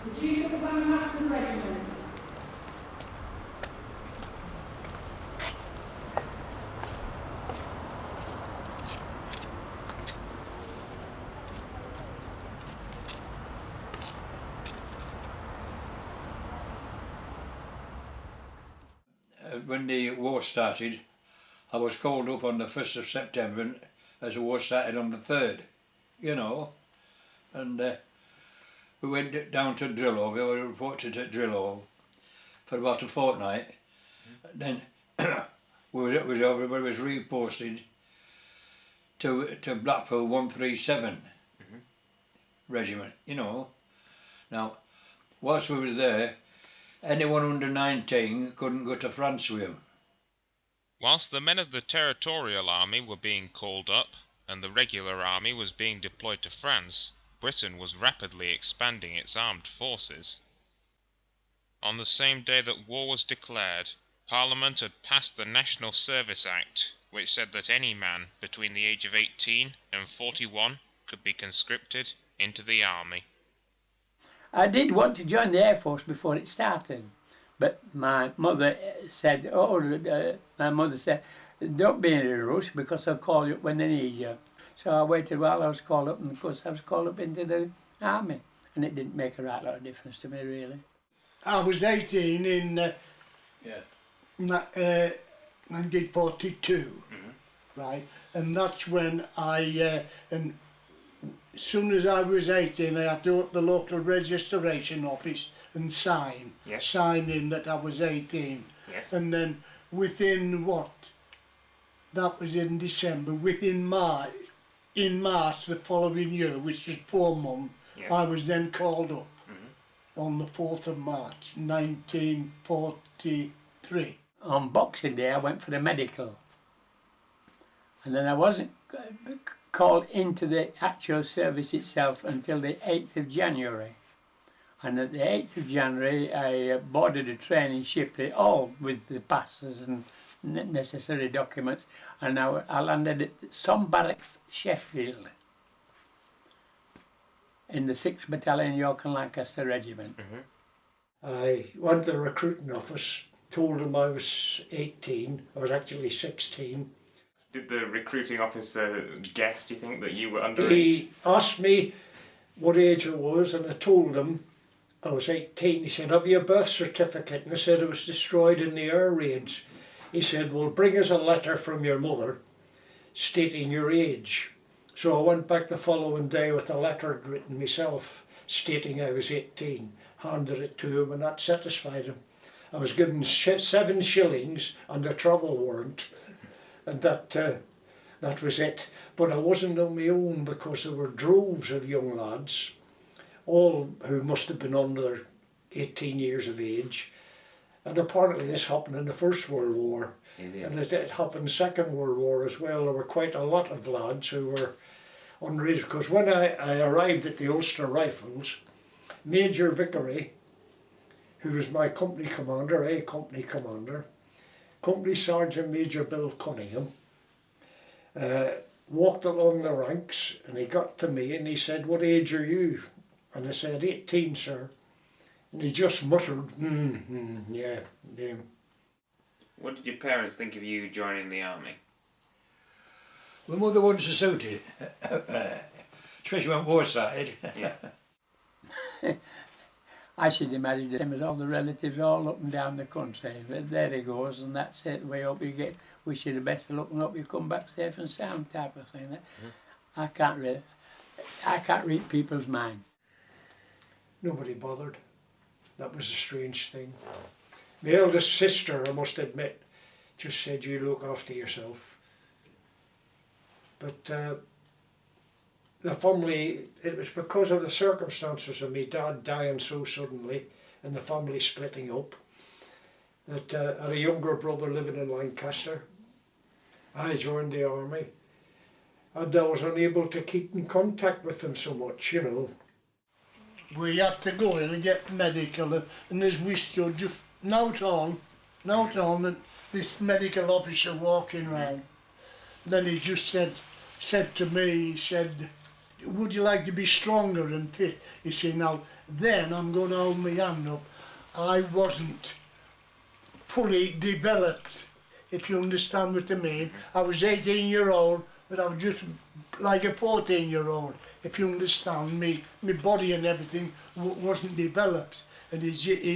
The Duke of the Lancaster Regiment. When the war started, I was called up on the 1st of September as the war started on the 3rd, you know, and we went down to Drillo. We were reported at Drillo for about a fortnight. Then everybody was reposted to Blackpool 137 Regiment, you know. Now, whilst we was there, anyone under 19 couldn't go to France with him. Whilst the men of the Territorial Army were being called up, and the regular army was being deployed to France, Britain was rapidly expanding its armed forces. On the same day that war was declared, Parliament had passed the National Service Act, which said that any man between the age of 18 and 41 could be conscripted into the army. I did want to join the Air Force before it started, but my mother said, don't be in a rush because I'll call you up when they need you. So I waited while I was called up, and of course I was called up into the army, and it didn't make a right lot of difference to me, really. I was 18 in 1942, right, and that's when and as soon as I was 18, I had to go to the local registration office and sign in that I was 18. Yes. And then within that was in December, in March the following year, which was 4 months, I was then called up on the 4th of March, 1943. On Boxing Day I went for the medical, and then I wasn't called into the actual service itself until the 8th of January. And at the 8th of January I boarded a train in Shipley, all with the passes and necessary documents, and I landed at some barracks, Sheffield, in the 6th Battalion York and Lancaster Regiment. I went to the recruiting office, told them I was 18, I was actually 16. Did the recruiting officer guess, do you think, that you were underage? He asked me what age I was, and I told him I was 18. He said, have you a birth certificate? And I said it was destroyed in the air raids. He said, well, bring us a letter from your mother stating your age. So I went back the following day with a letter I'd written myself stating I was 18, handed it to him, and that satisfied him. I was given 7 shillings and a travel warrant, and that was it. But I wasn't on my own because there were droves of young lads, all who must have been under 18 years of age. And apparently this happened in the First World War. Indeed. And it happened in the Second World War as well. There were quite a lot of lads who were underage. Because when I arrived at the Ulster Rifles, Major Vickery, who was my company commander, Company Sergeant Major Bill Cunningham, walked along the ranks, and he got to me and he said, what age are you? And I said, 18, sir. And he just muttered, yeah. What did your parents think of you joining the army? My mother wasn't so suited, especially when war started. Yeah. I should have married him with all the relatives all up and down the country. But there he goes, and that's it. We hope you get, wish you the best of luck and hope you come back safe and sound, type of thing. I can't read people's minds. Nobody bothered. That was a strange thing. My eldest sister, I must admit, just said, you look after yourself. But the family, it was because of the circumstances of my dad dying so suddenly and the family splitting up, that I had a younger brother living in Lancaster. I joined the army, and I was unable to keep in contact with them so much, you know. We had to go in and get medical, and as we stood, just note on, and this medical officer walking round. Then he just said to me, he said, would you like to be stronger and fit? You see, now, then I'm going to hold my hand up. I wasn't fully developed, if you understand what I mean. I was 18-year-old, but I was just like a 14-year-old, if you understand me. My body and everything wasn't developed. And he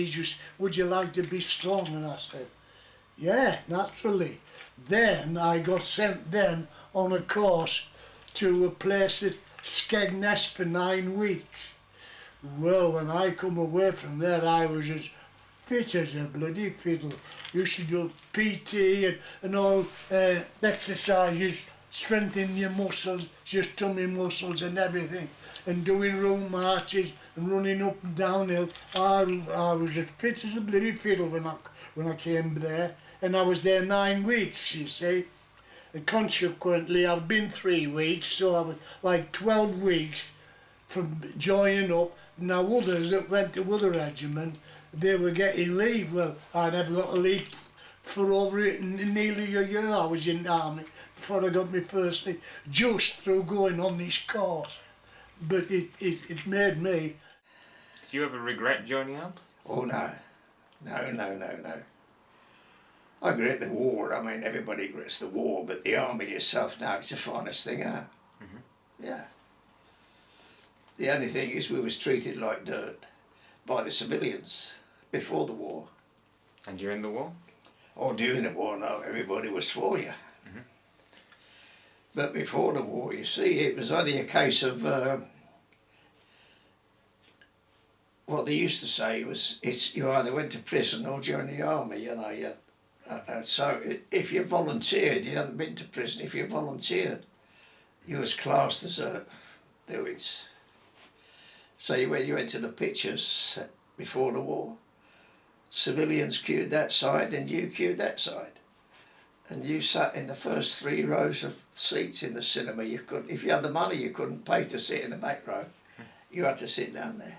just, would you like to be strong? And I said, yeah, naturally. Then I got sent then on a course to a place at Skegness for 9 weeks. Well, when I come away from there, I was as fit as a bloody fiddle. Used to do PT and all exercises, strengthening your muscles, your tummy muscles and everything, and doing room marches and running up and downhill. I was as fit as a bloody fiddle when I came there, and I was there 9 weeks, you see. And consequently, I've been 3 weeks, so I was like 12 weeks from joining up. Now others that went to other regiment, they were getting leave. Well, I never got a leave for over nearly a year. I was in the army before I got my first leave, just through going on this course. But it made me. Did you ever regret joining up? Oh no. No. I regret the war. I mean, everybody regrets the war, but the army itself now, it's the finest thing out. Yeah. The only thing is we was treated like dirt by the civilians before the war. And during the war? Or during the war, no, everybody was for you. But before the war, you see, it was only a case of what they used to say was, you either went to prison or joined the army, you know. So if you volunteered, you hadn't been to prison. If you volunteered, you was classed as a doings. So when you went to the pictures before the war, civilians queued that side and you queued that side. And you sat in the first 3 rows of seats in the cinema. You could, if you had the money, you couldn't pay to sit in the back row. You had to sit down there.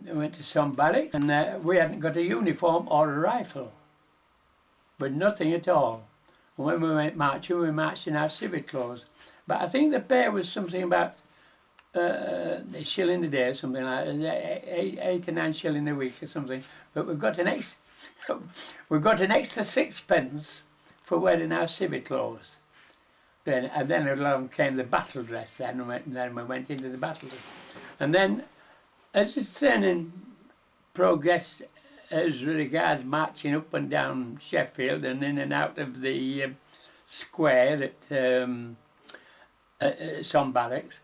I went to some barracks and we hadn't got a uniform or a rifle, but nothing at all. And when we went marching, we marched in our civic clothes. But I think the pay was something about a shilling a day, something like that, 8 or 9 shilling a week or something. But we got an extra 6 pence for wearing our civic clothes. And then along came the battle dress then, and we went into the battle dress. And then as the training progressed as regards marching up and down Sheffield and in and out of the square at some barracks,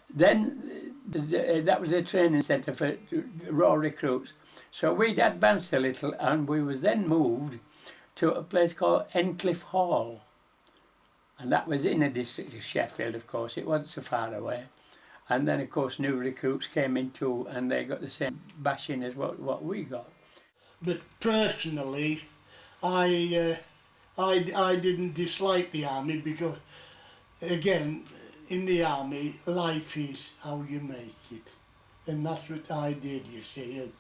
then that was a training centre for raw recruits. So we'd advanced a little and we was then moved to a place called Encliffe Hall. And that was in the district of Sheffield, of course. It wasn't so far away. And then, of course, new recruits came in too, and they got the same bashing as what we got. But personally, I didn't dislike the army because, again, in the army, life is how you make it. And that's what I did, you see,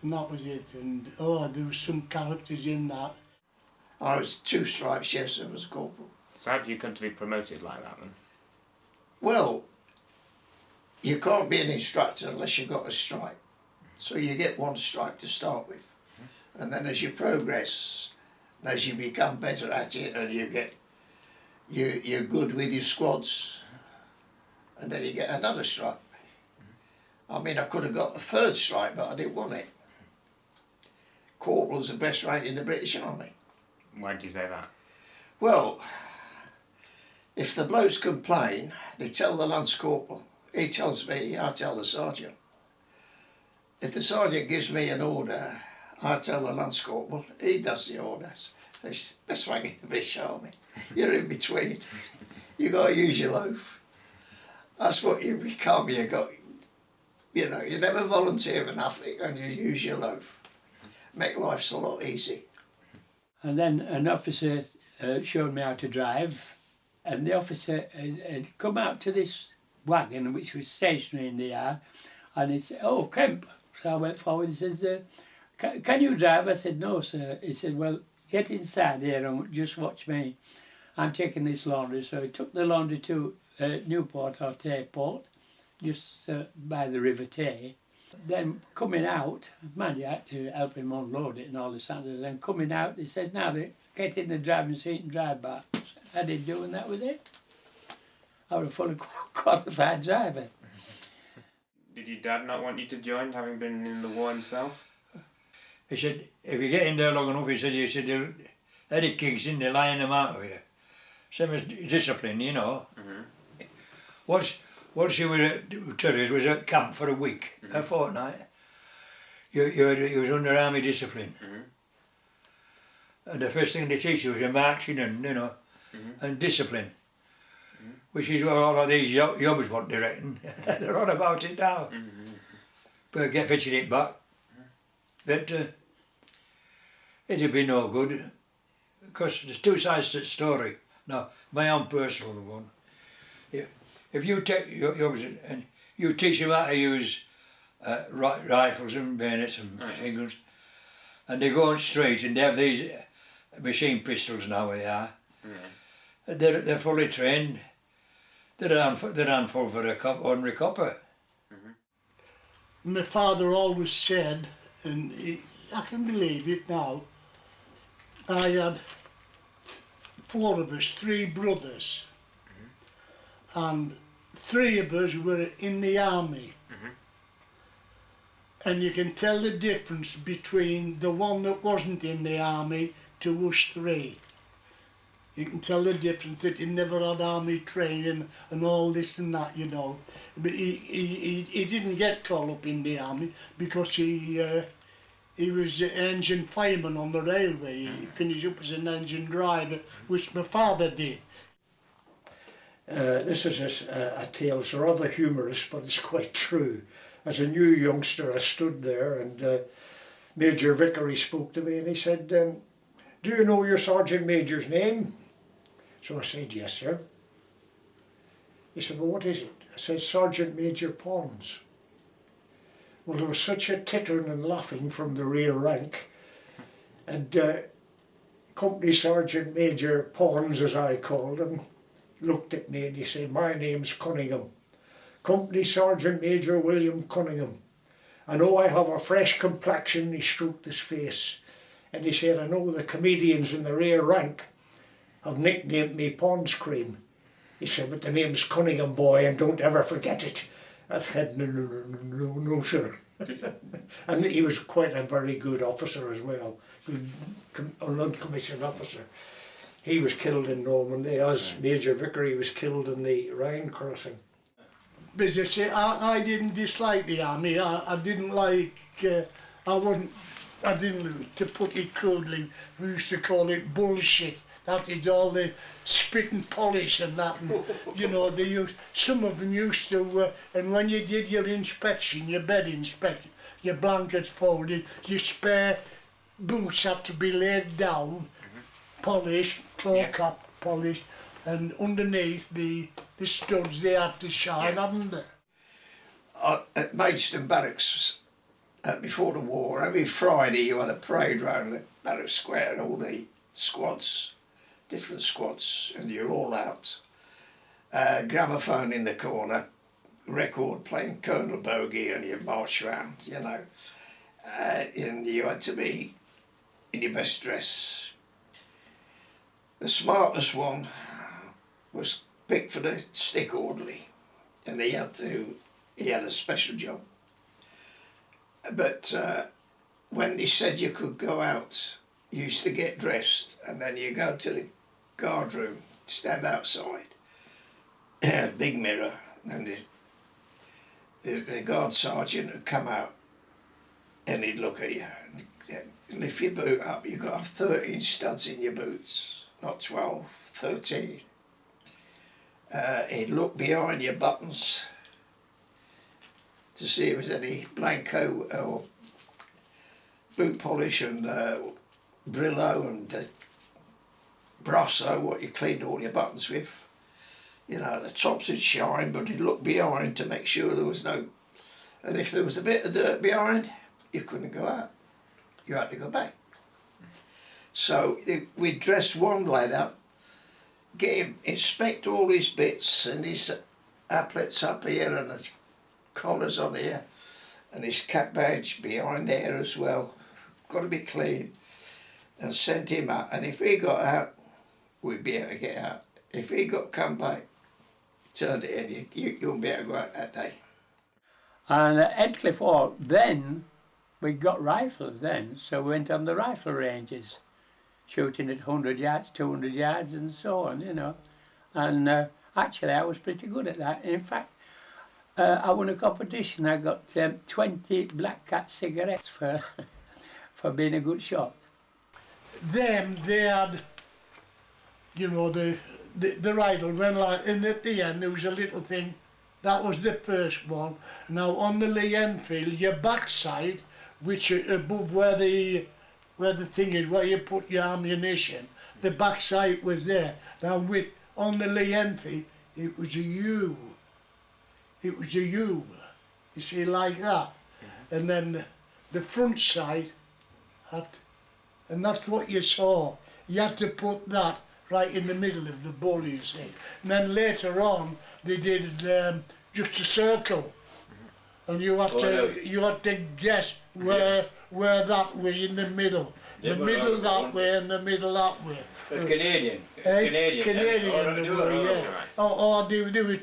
and that was it. And, there was some characters in that. I was 2 stripes, yes, I was corporal. So how do you come to be promoted like that then? Well, you can't be an instructor unless you've got a stripe. So you get 1 stripe to start with. And then as you progress, as you become better at it and you're good with your squads, and then you get another stripe. I mean, I could have got a 3rd stripe, but I didn't want it. Corporal's the best rank in the British Army. Why did you say that? Well, if the blokes complain, they tell the Lance Corporal. He tells me, I tell the sergeant. If the sergeant gives me an order, I tell the Lance Corporal, he does the orders. It's the best rank in the British Army. You're in between. You got to use your loaf. That's what you become. You never volunteer for nothing and you use your loaf. Make life a lot easy. And then an officer showed me how to drive, and the officer had come out to this wagon which was stationary in the yard, and he said, "Oh, Kemp." So I went forward. He says, "Can you drive?" I said, "No, sir." He said, "Well, get inside here and just watch me. I'm taking this laundry." So he took the laundry to Newport or Tayport, just by the River Tay. Then coming out, man, you had to help him unload it and all this and that. Then coming out, they said, now get in the driving seat and drive back. I didn't do, and that was it. I was a fully qualified driver. Did your dad not want you to join, having been in the war himself? He said, if you get in there long enough, he said, Eddie Kingston, they're lying them out of you. Same as discipline, you know. Once you were at Territorial, was at camp for a week, a fortnight, you was under army discipline. And the first thing they teach you was your marching and, you know, and discipline. Which is what all of these yobbers want, they reckon. They're on about it now. But get fetching it back. But it'd be no good. Because there's two sides to the story. Now, my own personal one. If you take yobbers and you teach them how to use rifles and bayonets and machine guns, and they go on straight and they have these machine pistols now they are. They're fully trained. They're handful for a ordinary copper. My father always said, and I can believe it now, I had 4 of us, 3 brothers, and 3 of us were in the army. And you can tell the difference between the one that wasn't in the army to us 3. You can tell the difference that he never had army training and all this and that, you know. But he didn't get called up in the army because he was an engine fireman on the railway. He finished up as an engine driver, which my father did. This is a tale, it's rather humorous, but it's quite true. As a new youngster, I stood there and Major Vickery spoke to me and he said, do you know your Sergeant Major's name? So I said, yes, sir. He said, well, what is it? I said, Sergeant Major Pons. Well, there was such a tittering and laughing from the rear rank. And Company Sergeant Major Pons, as I called him, looked at me and he said, my name's Cunningham. Company Sergeant Major William Cunningham. I know I have a fresh complexion. He stroked his face. And he said, I know the comedians in the rear rank have nicknamed me Pons Cream. He said, but the name's Cunningham, boy, and don't ever forget it. I said, no, sir. And he was quite a very good officer as well, good uncommissioned officer. He was killed in Normandy, as Major Vickery was killed in the Rhine crossing. But as I say, I didn't dislike the army. I didn't like, I didn't, to put it crudely, we used to call it bullshit. That is all the spit and polish and that, and, you know, some of them used to, and when you did your inspection, your bed inspection, your blankets folded, your spare boots had to be laid down, polished, claw cap polished, and underneath the studs they had to shine, hadn't they? At Maidstone Barracks, before the war, every Friday you had a parade round the Barracks Square and all the squads, different squads, and you're all out. Gramophone in the corner, record playing Colonel Bogey, and you march round, you know. And you had to be in your best dress. The smartest one was picked for the stick orderly, and he had a special job. But when they said you could go out, you used to get dressed and then you go to the guard room, stand outside, big mirror, and the guard sergeant would come out and he'd look at you and lift your boot up. You've got to have 13 studs in your boots, not 12, 13. He'd look behind your buttons to see if there's any Blanco or boot polish and Brillo and Brasso, what you cleaned all your buttons with. You know, the tops would shine, but he'd look behind to make sure there was no... And if there was a bit of dirt behind, you couldn't go out. You had to go back. So we'd dress one lad up, get him inspect all his bits and his applets up here and his collars on here and his cap badge behind there as well. Got to be clean. And sent him out, and if he got out, we'd be able to get out. If he got come back, turned it in, you wouldn't be able to go out that day. And at Edcliffe Hall, then we got rifles then, so we went on the rifle ranges, shooting at 100 yards, 200 yards and so on, you know. And actually I was pretty good at that. In fact, I won a competition. I got 20 Black Cat cigarettes for, for being a good shot. Them, they had, you know, the rifle went like, and at the end there was a little thing, that was the first one. Now on the Lee Enfield, your backside, which above where the thing is, where you put your ammunition, the backside was there. Now on the Lee Enfield, it was a U. It was a U, you see, like that. And then the front side had, and that's what you saw. You had to put that right in the middle of the bull, you see. And then later on, they did just a circle, and you had to guess where that was in the middle. Yeah, the middle that way and the middle that way. Canadian. Canadian, yeah. Or they were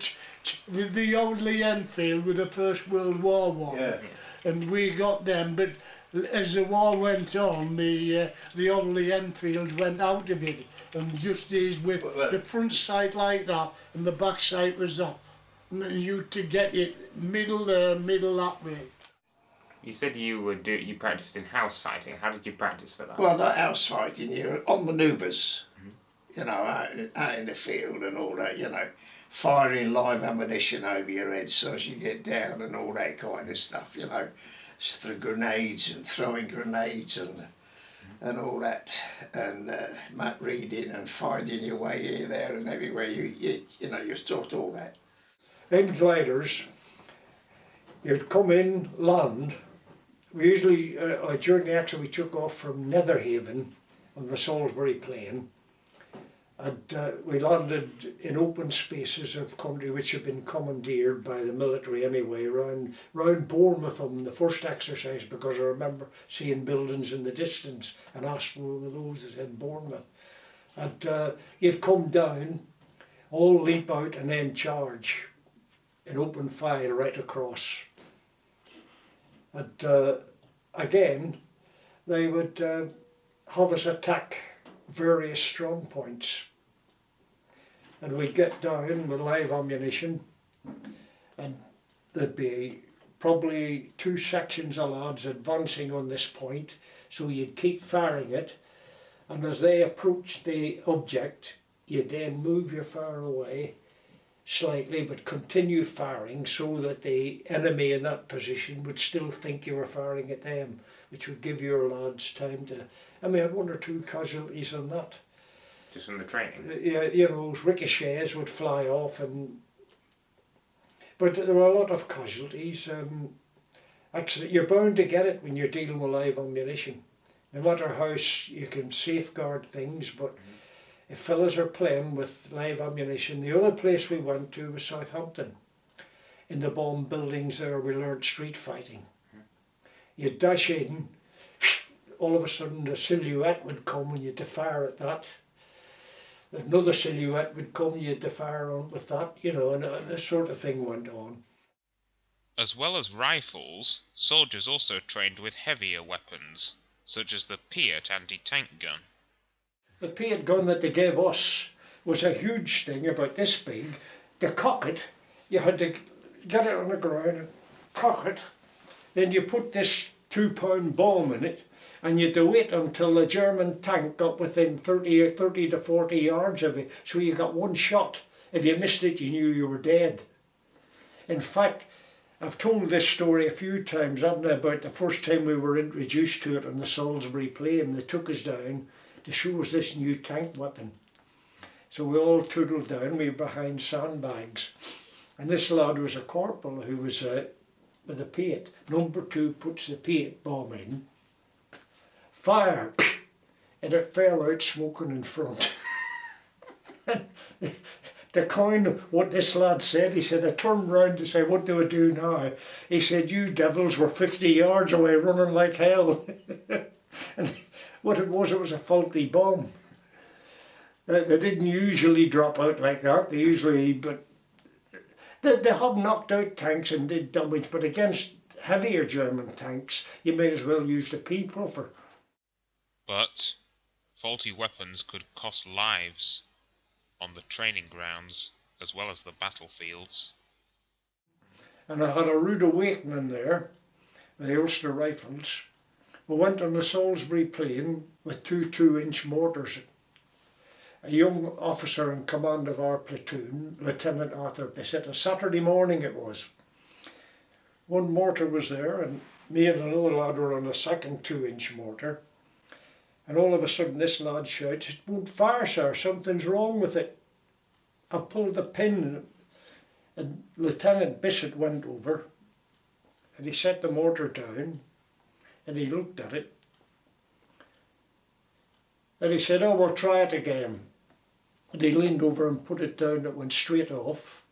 the old Lee Enfield with the First World War one. Yeah. And we got them, but as the war went on, the old Lee Enfield went out of it, and just these with the front sight like that, and the back sight was that. And you to get it middle that way. You said you practiced in house fighting. How did you practice for that? Well, not house fighting, you're on manoeuvres, you know, out in the field and all that, you know, firing live ammunition over your head so as you get down and all that kind of stuff, you know, through grenades and throwing grenades and all that, and map reading and finding your way here, there and everywhere, you know, you're taught all that. In gliders, you'd come in, land. We usually, during the action we took off from Netherhaven on the Salisbury Plain, and we landed in open spaces of country which had been commandeered by the military anyway, round Bournemouth on the first exercise, because I remember seeing buildings in the distance and asked where were those that said Bournemouth. And you'd come down, all leap out and then charge in open fire right across. And again, they would have us attack various strong points, and we'd get down with live ammunition, and there'd be probably 2 sections of lads advancing on this point, so you'd keep firing it, and as they approached the object, you'd then move your fire away slightly, but continue firing so that the enemy in that position would still think you were firing at them, which would give your lads time to... I mean, I had 1 or 2 casualties on that. Just from the training? Yeah, you know, those ricochets would fly off, but there were a lot of casualties. Actually, you're bound to get it when you're dealing with live ammunition. No matter how you can safeguard things, but if fellas are playing with live ammunition. The other place we went to was Southampton. In the bomb buildings there, we learned street fighting. You'd dash in, all of a sudden a silhouette would come and you'd fire at that. Another silhouette would come and you'd fire on with that, you know, and this sort of thing went on. As well as rifles, soldiers also trained with heavier weapons, such as the Piat anti-tank gun. The Piat gun that they gave us was a huge thing, about this big. To cock it, you had to get it on the ground and cock it. Then you put this 2-pound bomb in it, and you had to wait until the German tank got within 30 to 40 yards of it, so you got 1 shot. If you missed it, you knew you were dead. In fact, I've told this story a few times, haven't I, about the first time we were introduced to it on the Salisbury Plain. They took us down to show us this new tank weapon. So we all toodled down, we were behind sandbags. And this lad was a corporal who was with a Piat. Number 2 puts the Piat bomb in, fire, and it fell out smoking in front. The kind of what this lad said, he said, I turned round to say, what do I do now? He said, you devils were 50 yards away running like hell. And what it was a faulty bomb. They didn't usually drop out like that, they usually, but they have knocked out tanks and did damage, but against heavier German tanks, you may as well use the people for. But faulty weapons could cost lives on the training grounds as well as the battlefields. And I had a rude awakening there with the Ulster rifles. We went on the Salisbury Plain with two 2-inch mortars. A young officer in command of our platoon, Lieutenant Arthur Bissett, a Saturday morning it was. One mortar was there and me and another lad were on a second 2-inch mortar. And all of a sudden this lad shouts, it won't fire, sir, something's wrong with it. I've pulled the pin. And Lieutenant Bissett went over and he set the mortar down and he looked at it. And he said, oh, we'll try it again. And he leaned over and put it down, it went straight off.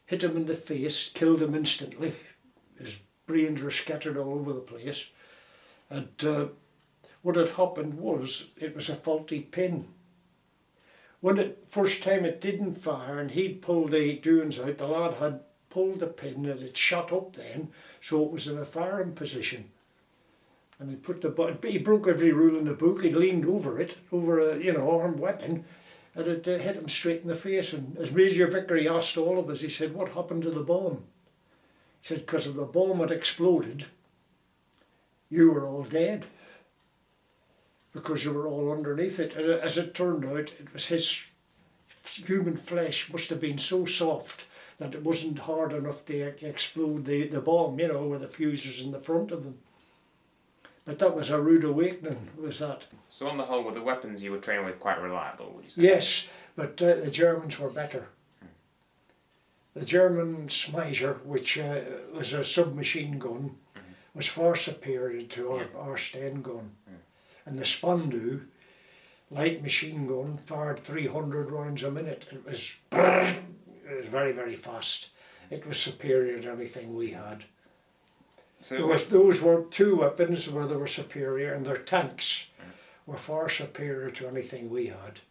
Hit him in the face, killed him instantly. His brains were scattered all over the place. And what had happened was, it was a faulty pin. When it first time it didn't fire and he'd pulled the doings out, the lad had pulled the pin and it shot up then, so it was in a firing position. And he put he broke every rule in the book. He leaned over it, over a armed weapon, and it hit him straight in the face. And as Major Vickery asked all of us, he said, "What happened to the bomb?" He said, "Because if the bomb had exploded, you were all dead, because you were all underneath it." And as it turned out, it was his human flesh must have been so soft that it wasn't hard enough to explode the bomb, with the fuses in the front of them. But that was a rude awakening, was that. So on the whole, were the weapons you were training with quite reliable, would you say? Yes, but the Germans were better. The German Smiser, which was a submachine gun, was far superior to our Sten gun. And the Spandu, light machine gun, fired 300 rounds a minute. It was very, very fast. It was superior to anything we had. So those were two weapons where they were superior, and their tanks were far superior to anything we had.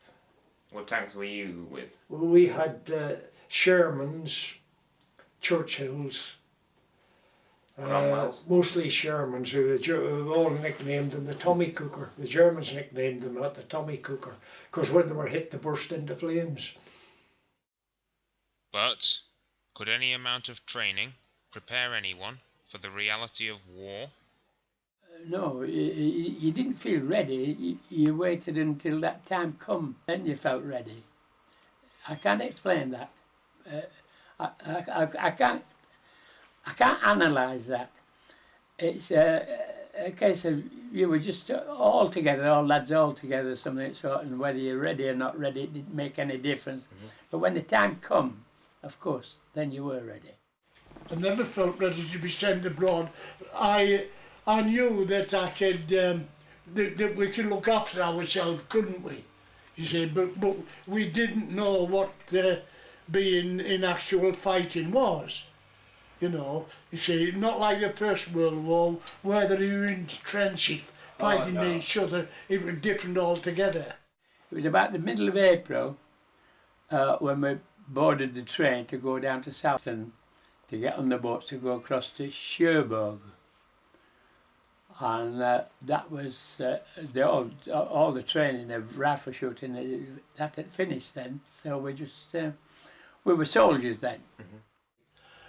What tanks were you with? Well, we had Shermans, Churchills, mostly Shermans, who all nicknamed them the Tommy Cooker. The Germans nicknamed them that, the Tommy Cooker, because when they were hit they burst into flames. But could any amount of training prepare anyone for the reality of war? No, you didn't feel ready. You waited until that time come, then you felt ready. I can't explain that. I can't analyse that. It's a case of you were just all together, all lads all together, something sort, and whether you're ready or not ready, it didn't make any difference. But when the time come, of course, then you were ready. I never felt ready to be sent abroad. I knew that I could, that we could look after ourselves, couldn't we? You see, but we didn't know what being in actual fighting was. You see, not like the First World War, where they were in trenches fighting each other. It was different altogether. It was about the middle of April when we boarded the train to go down to Southampton to get on the boats to go across to Cherbourg. And that was all the training of rifle shooting, that had finished then. So we just, we were soldiers then.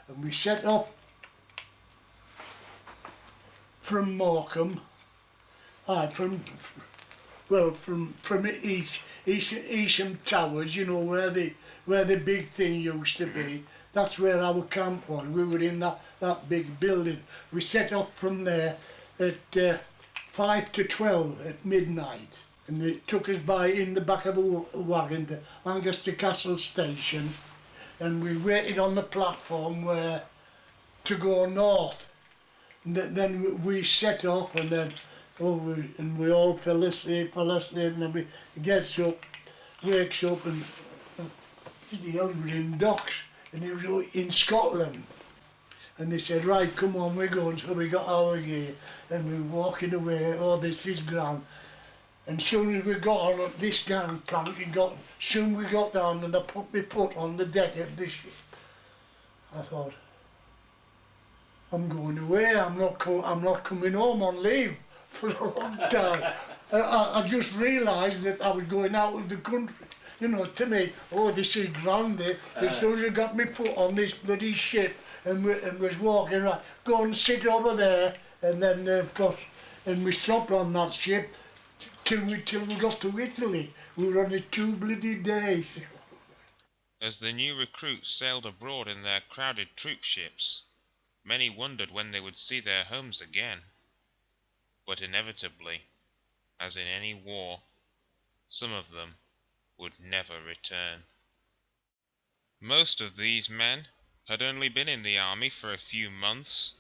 And we set off from Morecambe, from Easham Towers, where the big thing used to be. That's where our camp was. We were in that big building. We set off from there at 5 to 12 at midnight, and it took us in the back of a wagon to Lancaster Castle Station, and we waited on the platform to go north. And then we set off, and then we all fell asleep, and then we gets up, wakes up and he was in docks and he was in Scotland. And they said, right, come on, we're going. So we got our gear and we were walking away. Oh, this is grand. And soon as we got on this gangplank, soon we got down and I put my foot on the deck of the ship. I thought, I'm going away. I'm not coming home on leave for a long time. I just realised that I was going out of the country. You know, to me, oh, this is grand. As soon as I got my foot on this bloody ship and was walking right, go and sit over there, and then of course, and we stopped on that ship till we got to Italy. We were on it 2 bloody days. As the new recruits sailed abroad in their crowded troop ships, many wondered when they would see their homes again. But inevitably, as in any war, some of them would never return. Most of these men had only been in the army for a few months,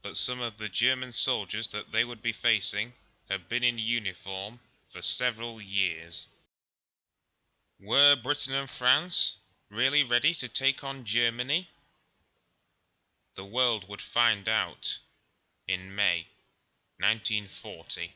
but some of the German soldiers that they would be facing had been in uniform for several years. Were Britain and France really ready to take on Germany? The world would find out in May 1940.